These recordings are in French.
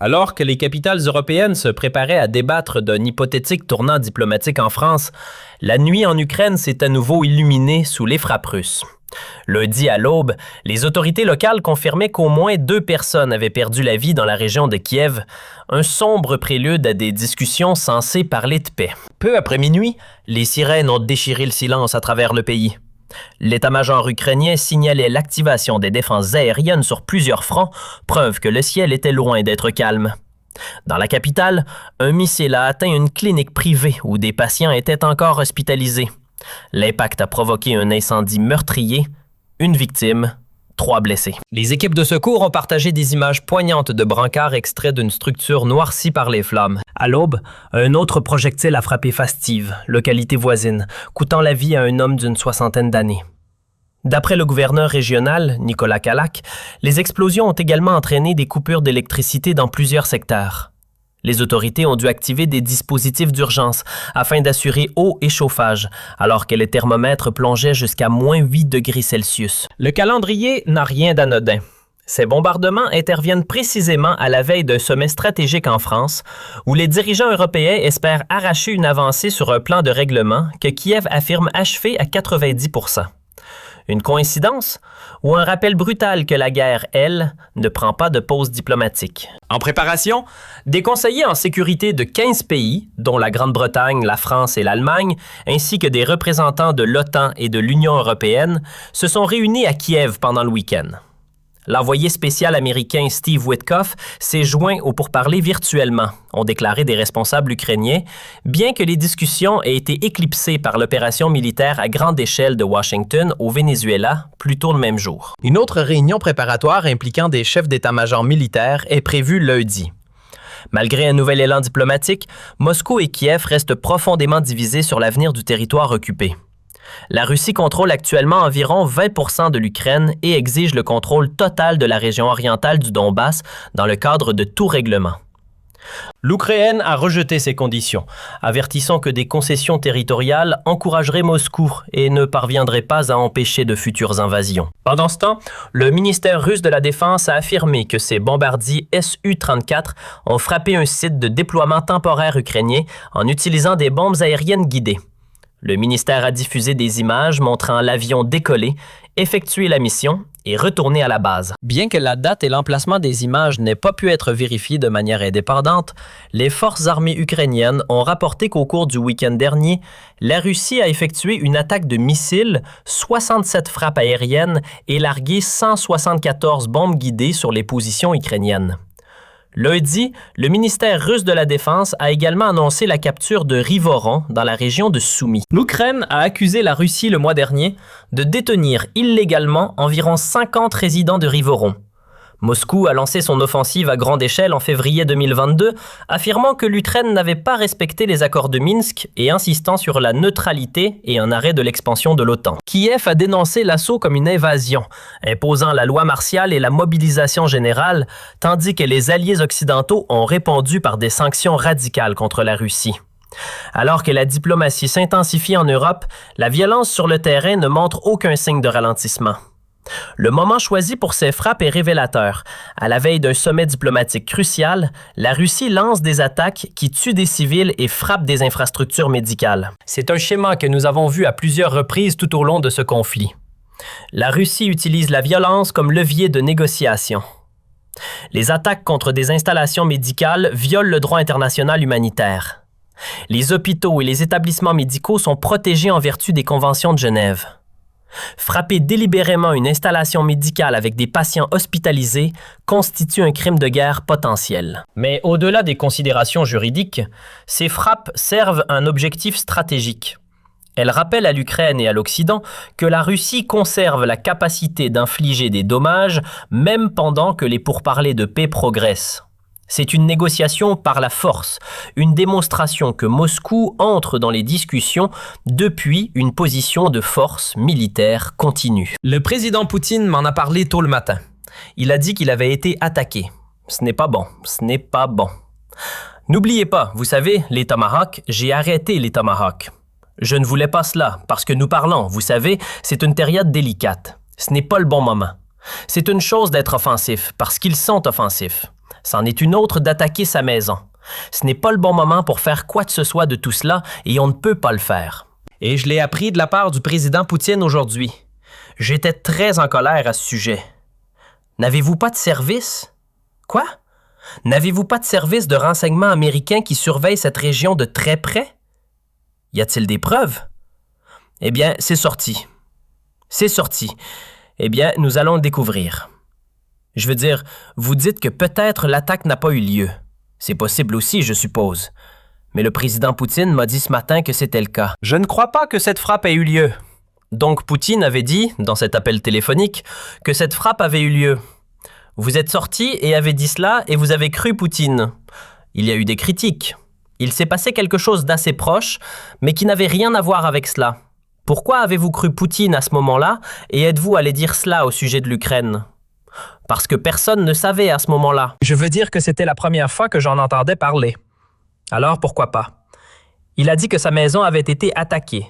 Alors que les capitales européennes se préparaient à débattre d'un hypothétique tournant diplomatique en France, la nuit en Ukraine s'est à nouveau illuminée sous les frappes russes. Lundi à l'aube, les autorités locales confirmaient qu'au moins 2 personnes avaient perdu la vie dans la région de Kiev, un sombre prélude à des discussions censées parler de paix. Peu après minuit, les sirènes ont déchiré le silence à travers le pays. L'état-major ukrainien signalait l'activation des défenses aériennes sur plusieurs fronts, preuve que le ciel était loin d'être calme. Dans la capitale, un missile a atteint une clinique privée où des patients étaient encore hospitalisés. L'impact a provoqué un incendie meurtrier, une victime, 3 blessés. Les équipes de secours ont partagé des images poignantes de brancards extraits d'une structure noircie par les flammes. À l'aube, un autre projectile a frappé Fastive, localité voisine, coûtant la vie à un homme d'une 60aine d'années. D'après le gouverneur régional, Nicolas Kalak, les explosions ont également entraîné des coupures d'électricité dans plusieurs secteurs. Les autorités ont dû activer des dispositifs d'urgence afin d'assurer eau et chauffage, alors que les thermomètres plongeaient jusqu'à moins 8 degrés Celsius. Le calendrier n'a rien d'anodin. Ces bombardements interviennent précisément à la veille d'un sommet stratégique en France, où les dirigeants européens espèrent arracher une avancée sur un plan de règlement que Kiev affirme achevé à 90%. Une coïncidence ou un rappel brutal que la guerre, elle, ne prend pas de pause diplomatique? En préparation, des conseillers en sécurité de 15 pays, dont la Grande-Bretagne, la France et l'Allemagne, ainsi que des représentants de l'OTAN et de l'Union européenne, se sont réunis à Kiev pendant le week-end. L'envoyé spécial américain Steve Witkoff s'est joint aux pourparlers virtuellement, ont déclaré des responsables ukrainiens, bien que les discussions aient été éclipsées par l'opération militaire à grande échelle de Washington au Venezuela plus tôt le même jour. Une autre réunion préparatoire impliquant des chefs d'état-major militaires est prévue lundi. Malgré un nouvel élan diplomatique, Moscou et Kiev restent profondément divisés sur l'avenir du territoire occupé. La Russie contrôle actuellement environ 20% de l'Ukraine et exige le contrôle total de la région orientale du Donbass dans le cadre de tout règlement. L'Ukraine a rejeté ces conditions, avertissant que des concessions territoriales encourageraient Moscou et ne parviendraient pas à empêcher de futures invasions. Pendant ce temps, le ministère russe de la Défense a affirmé que ses bombardiers Su-34 ont frappé un site de déploiement temporaire ukrainien en utilisant des bombes aériennes guidées. Le ministère a diffusé des images montrant l'avion décoller, effectuer la mission et retourner à la base. Bien que la date et l'emplacement des images n'aient pas pu être vérifiés de manière indépendante, les forces armées ukrainiennes ont rapporté qu'au cours du week-end dernier, la Russie a effectué une attaque de missiles, 67 frappes aériennes et largué 174 bombes guidées sur les positions ukrainiennes. Lundi, le ministère russe de la Défense a également annoncé la capture de Rivoron dans la région de Soumy. L'Ukraine a accusé la Russie le mois dernier de détenir illégalement environ 50 résidents de Rivoron. Moscou a lancé son offensive à grande échelle en février 2022, affirmant que l'Ukraine n'avait pas respecté les accords de Minsk et insistant sur la neutralité et un arrêt de l'expansion de l'OTAN. Kiev a dénoncé l'assaut comme une invasion, imposant la loi martiale et la mobilisation générale, tandis que les alliés occidentaux ont répondu par des sanctions radicales contre la Russie. Alors que la diplomatie s'intensifie en Europe, la violence sur le terrain ne montre aucun signe de ralentissement. Le moment choisi pour ces frappes est révélateur. À la veille d'un sommet diplomatique crucial, la Russie lance des attaques qui tuent des civils et frappent des infrastructures médicales. C'est un schéma que nous avons vu à plusieurs reprises tout au long de ce conflit. La Russie utilise la violence comme levier de négociation. Les attaques contre des installations médicales violent le droit international humanitaire. Les hôpitaux et les établissements médicaux sont protégés en vertu des conventions de Genève. Frapper délibérément une installation médicale avec des patients hospitalisés constitue un crime de guerre potentiel. Mais au-delà des considérations juridiques, ces frappes servent un objectif stratégique. Elles rappellent à l'Ukraine et à l'Occident que la Russie conserve la capacité d'infliger des dommages même pendant que les pourparlers de paix progressent. C'est une négociation par la force, une démonstration que Moscou entre dans les discussions depuis une position de force militaire continue. Le président Poutine m'en a parlé tôt le matin. Il a dit qu'il avait été attaqué. Ce n'est pas bon, ce n'est pas bon. N'oubliez pas, vous savez, les Tomahawks, j'ai arrêté les Tomahawks. Je ne voulais pas cela, parce que nous parlons, vous savez, c'est une période délicate. Ce n'est pas le bon moment. C'est une chose d'être offensif, parce qu'ils sont offensifs. C'en est une autre d'attaquer sa maison. Ce n'est pas le bon moment pour faire quoi que ce soit de tout cela et on ne peut pas le faire. Et je l'ai appris de la part du président Poutine aujourd'hui. J'étais très en colère à ce sujet. N'avez-vous pas de service? Quoi? N'avez-vous pas de service de renseignement américain qui surveille cette région de très près? Y a-t-il des preuves? Eh bien, c'est sorti. C'est sorti. Eh bien, nous allons le découvrir. Je veux dire, vous dites que peut-être l'attaque n'a pas eu lieu. C'est possible aussi, je suppose. Mais le président Poutine m'a dit ce matin que c'était le cas. Je ne crois pas que cette frappe ait eu lieu. Donc Poutine avait dit, dans cet appel téléphonique, que cette frappe avait eu lieu. Vous êtes sorti et avez dit cela et vous avez cru Poutine. Il y a eu des critiques. Il s'est passé quelque chose d'assez proche, mais qui n'avait rien à voir avec cela. Pourquoi avez-vous cru Poutine à ce moment-là et êtes-vous allé dire cela au sujet de l'Ukraine? Parce que personne ne savait à ce moment-là. Je veux dire que c'était la première fois que j'en entendais parler. Alors pourquoi pas? Il a dit que sa maison avait été attaquée.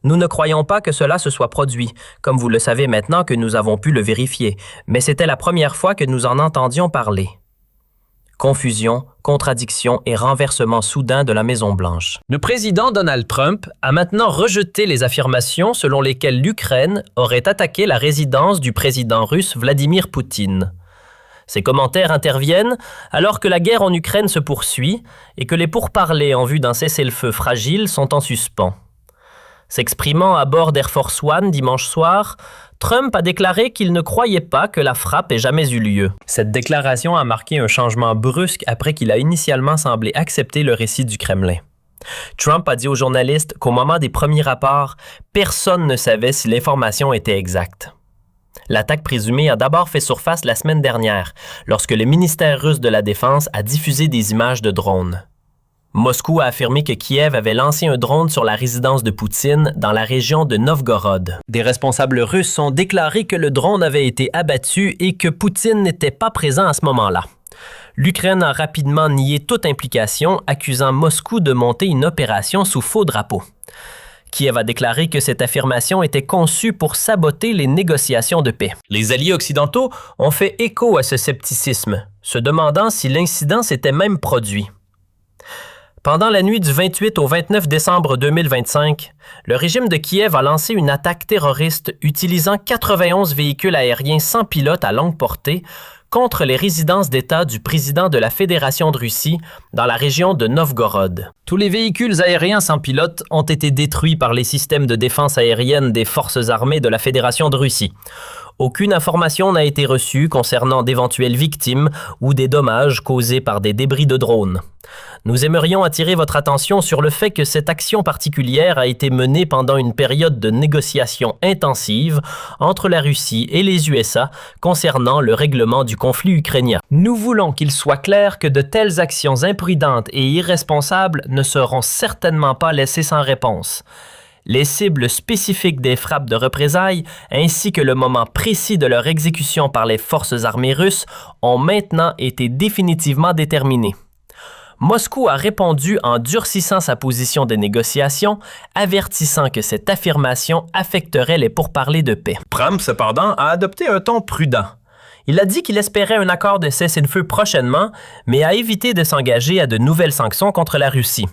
Nous ne croyons pas que cela se soit produit, comme vous le savez maintenant que nous avons pu le vérifier, mais c'était la première fois que nous en entendions parler. Confusion, contradiction et renversement soudain de la Maison-Blanche. Le président Donald Trump a maintenant rejeté les affirmations selon lesquelles l'Ukraine aurait attaqué la résidence du président russe Vladimir Poutine. Ces commentaires interviennent alors que la guerre en Ukraine se poursuit et que les pourparlers en vue d'un cessez-le-feu fragile sont en suspens. S'exprimant à bord d'Air Force One dimanche soir, Trump a déclaré qu'il ne croyait pas que la frappe ait jamais eu lieu. Cette déclaration a marqué un changement brusque après qu'il a initialement semblé accepter le récit du Kremlin. Trump a dit aux journalistes qu'au moment des premiers rapports, personne ne savait si l'information était exacte. L'attaque présumée a d'abord fait surface la semaine dernière, lorsque le ministère russe de la Défense a diffusé des images de drones. Moscou a affirmé que Kiev avait lancé un drone sur la résidence de Poutine dans la région de Novgorod. Des responsables russes ont déclaré que le drone avait été abattu et que Poutine n'était pas présent à ce moment-là. L'Ukraine a rapidement nié toute implication, accusant Moscou de monter une opération sous faux drapeau. Kiev a déclaré que cette affirmation était conçue pour saboter les négociations de paix. Les alliés occidentaux ont fait écho à ce scepticisme, se demandant si l'incident s'était même produit. Pendant la nuit du 28 au 29 décembre 2025, le régime de Kiev a lancé une attaque terroriste utilisant 91 véhicules aériens sans pilote à longue portée contre les résidences d'État du président de la Fédération de Russie dans la région de Novgorod. Tous les véhicules aériens sans pilote ont été détruits par les systèmes de défense aérienne des forces armées de la Fédération de Russie. Aucune information n'a été reçue concernant d'éventuelles victimes ou des dommages causés par des débris de drones. Nous aimerions attirer votre attention sur le fait que cette action particulière a été menée pendant une période de négociations intensives entre la Russie et les USA concernant le règlement du conflit ukrainien. Nous voulons qu'il soit clair que de telles actions imprudentes et irresponsables ne seront certainement pas laissées sans réponse. Les cibles spécifiques des frappes de représailles, ainsi que le moment précis de leur exécution par les forces armées russes, ont maintenant été définitivement déterminés. Moscou a répondu en durcissant sa position de négociation, avertissant que cette affirmation affecterait les pourparlers de paix. Trump, cependant, a adopté un ton prudent. Il a dit qu'il espérait un accord de cessez-le-feu prochainement, mais a évité de s'engager à de nouvelles sanctions contre la Russie.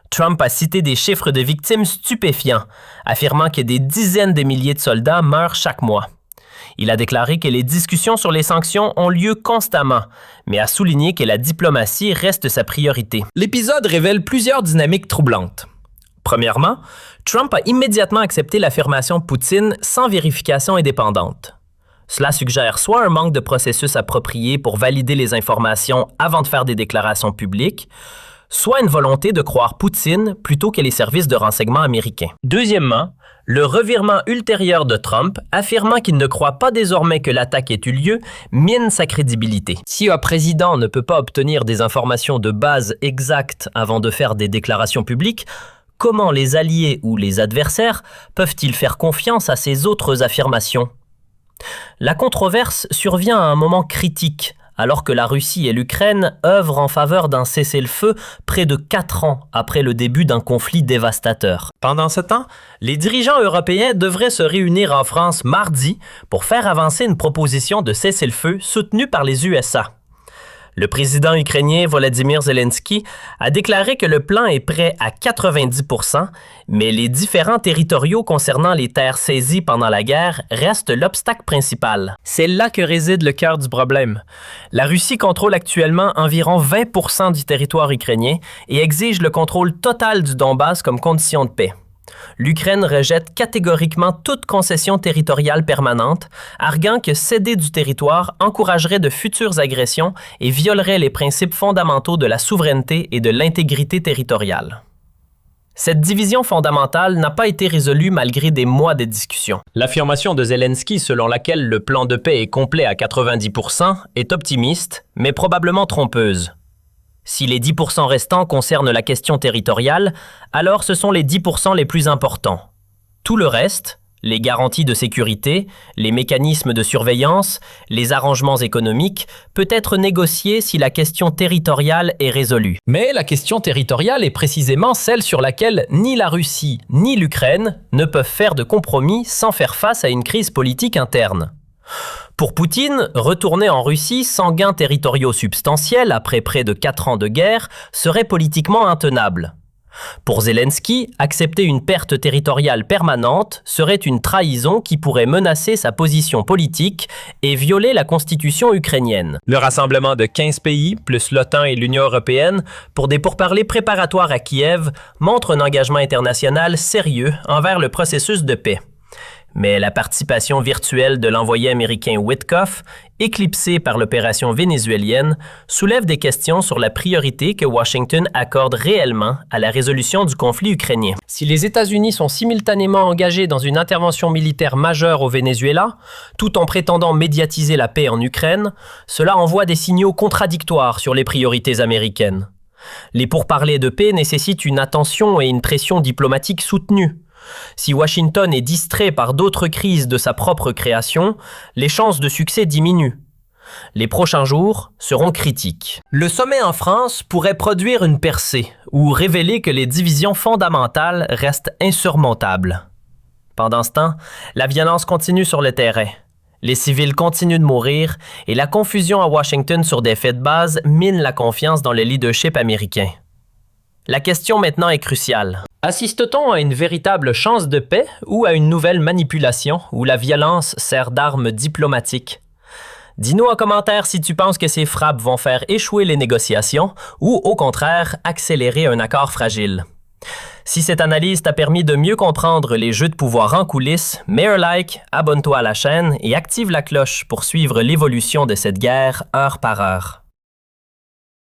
Trump a cité des chiffres de victimes stupéfiants, affirmant que des dizaines de milliers de soldats meurent chaque mois. Il a déclaré que les discussions sur les sanctions ont lieu constamment, mais a souligné que la diplomatie reste sa priorité. L'épisode révèle plusieurs dynamiques troublantes. Premièrement, Trump a immédiatement accepté l'affirmation de Poutine sans vérification indépendante. Cela suggère soit un manque de processus approprié pour valider les informations avant de faire des déclarations publiques, soit une volonté de croire Poutine plutôt que les services de renseignement américains. Deuxièmement, le revirement ultérieur de Trump, affirmant qu'il ne croit pas désormais que l'attaque ait eu lieu, mine sa crédibilité. Si un président ne peut pas obtenir des informations de base exactes avant de faire des déclarations publiques, comment les alliés ou les adversaires peuvent-ils faire confiance à ces autres affirmations? La controverse survient à un moment critique, alors que la Russie et l'Ukraine œuvrent en faveur d'un cessez-le-feu près de 4 ans après le début d'un conflit dévastateur. Pendant ce temps, les dirigeants européens devraient se réunir en France mardi pour faire avancer une proposition de cessez-le-feu soutenue par les USA. Le président ukrainien Volodymyr Zelensky a déclaré que le plan est prêt à 90%, mais les différends territoriaux concernant les terres saisies pendant la guerre restent l'obstacle principal. C'est là que réside le cœur du problème. La Russie contrôle actuellement environ 20% du territoire ukrainien et exige le contrôle total du Donbass comme condition de paix. L'Ukraine rejette catégoriquement toute concession territoriale permanente, arguant que céder du territoire encouragerait de futures agressions et violerait les principes fondamentaux de la souveraineté et de l'intégrité territoriale. Cette division fondamentale n'a pas été résolue malgré des mois de discussions. L'affirmation de Zelensky selon laquelle le plan de paix est complet à 90% est optimiste, mais probablement trompeuse. Si les 10% restants concernent la question territoriale, alors ce sont les 10% les plus importants. Tout le reste, les garanties de sécurité, les mécanismes de surveillance, les arrangements économiques, peut être négocié si la question territoriale est résolue. Mais la question territoriale est précisément celle sur laquelle ni la Russie ni l'Ukraine ne peuvent faire de compromis sans faire face à une crise politique interne. Pour Poutine, retourner en Russie sans gains territoriaux substantiels après près de 4 ans de guerre serait politiquement intenable. Pour Zelensky, accepter une perte territoriale permanente serait une trahison qui pourrait menacer sa position politique et violer la constitution ukrainienne. Le rassemblement de 15 pays, plus l'OTAN et l'Union européenne, pour des pourparlers préparatoires à Kiev, montre un engagement international sérieux envers le processus de paix. Mais la participation virtuelle de l'envoyé américain Witkoff, éclipsée par l'opération vénézuélienne, soulève des questions sur la priorité que Washington accorde réellement à la résolution du conflit ukrainien. Si les États-Unis sont simultanément engagés dans une intervention militaire majeure au Venezuela, tout en prétendant médiatiser la paix en Ukraine, cela envoie des signaux contradictoires sur les priorités américaines. Les pourparlers de paix nécessitent une attention et une pression diplomatique soutenues. Si Washington est distrait par d'autres crises de sa propre création, les chances de succès diminuent. Les prochains jours seront critiques. Le sommet en France pourrait produire une percée ou révéler que les divisions fondamentales restent insurmontables. Pendant ce temps, la violence continue sur le terrain. Les civils continuent de mourir et la confusion à Washington sur des faits de base mine la confiance dans le leadership américain. La question maintenant est cruciale. Assiste-t-on à une véritable chance de paix ou à une nouvelle manipulation où la violence sert d'arme diplomatique? Dis-nous en commentaire si tu penses que ces frappes vont faire échouer les négociations ou, au contraire, accélérer un accord fragile. Si cette analyse t'a permis de mieux comprendre les jeux de pouvoir en coulisses, mets un like, abonne-toi à la chaîne et active la cloche pour suivre l'évolution de cette guerre heure par heure.